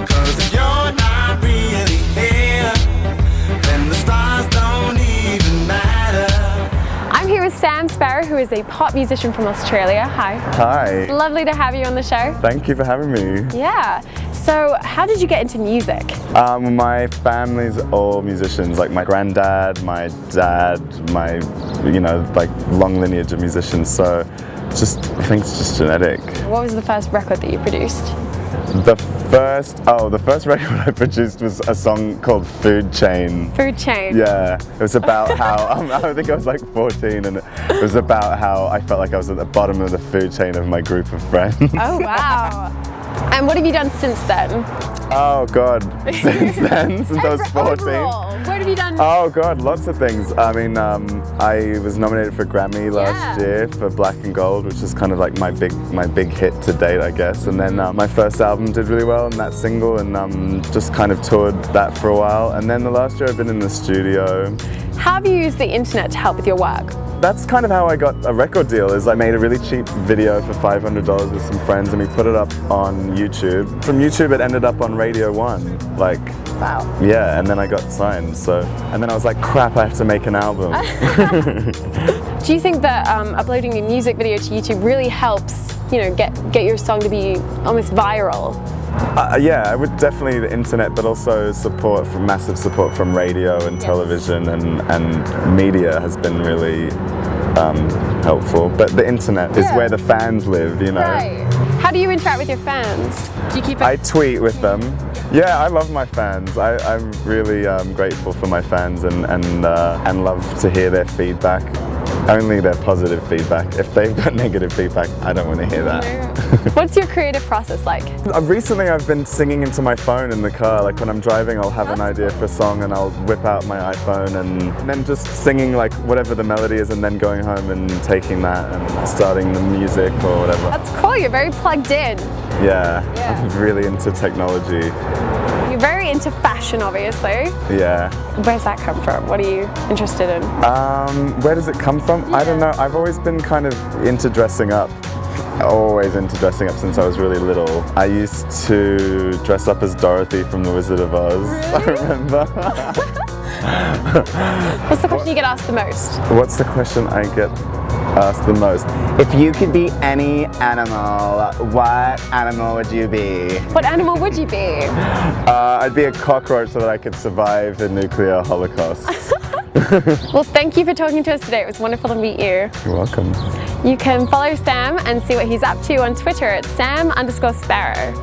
'Cause if you're not really here, then the stars don't even matter. I'm here with Sam Sparro, who is a pop musician from Australia. Hi. Hi. Lovely to have you on the show. Thank you for having me. Yeah. So, how did you get into music? My family's all musicians, like my granddad, my dad, my, like long lineage of musicians. So, I think it's just genetic. What was the first record that you produced? The first record I produced was a song called Food Chain. Food Chain. Yeah, it was about how, I think I was like 14, and it was about how I felt like I was at the bottom of the food chain of my group of friends. Oh wow. And what have you done since then? Oh God, since I was 14. Overall, what have you done? Oh God, lots of things. I mean, I was nominated for a Grammy last year for Black and Gold, which is kind of like my big hit to date, I guess. And then my first album did really well, and that single, and just kind of toured that for a while. And then the last year I've been in the studio. How have you used the internet to help with your work? That's kind of how I got a record deal. Is I made a really cheap video for $500 with some friends, and we put it up on YouTube. From YouTube it ended up on Radio 1. Like, wow. Yeah, and then I got signed. And then I was like, crap, I have to make an album. Do you think that uploading a music video to YouTube really helps, get your song to be almost viral? Yeah, I would definitely the internet, but also massive support from radio and television and media has been really helpful. But the internet is where the fans live, Right. How do you interact with your fans? Do you keep I tweet with them. Yeah, I love my fans. I'm really grateful for my fans and love to hear their feedback. Only their positive feedback. If they've got negative feedback, I don't want to hear that. What's your creative process like? Recently I've been singing into my phone in the car. Like when I'm driving, I'll have an idea for a song and I'll whip out my iPhone and then just singing like whatever the melody is, and then going home and taking that and starting the music or whatever. That's cool, you're very plugged in. Yeah. I'm really into technology. You're very into fashion, obviously. Yeah. Where's that come from? What are you interested in? Where does it come from? I don't know. I've always been kind of into dressing up. Always into dressing up since I was really little. I used to dress up as Dorothy from The Wizard of Oz. Really? I remember. What's the question you get asked the most? What's the question I get asked the most? If you could be any animal, what animal would you be? What animal would you be? I'd be a cockroach so that I could survive the nuclear holocaust. Well, thank you for talking to us today. It was wonderful to meet you. You're welcome. You can follow Sam and see what he's up to on Twitter at Sam_Sparro.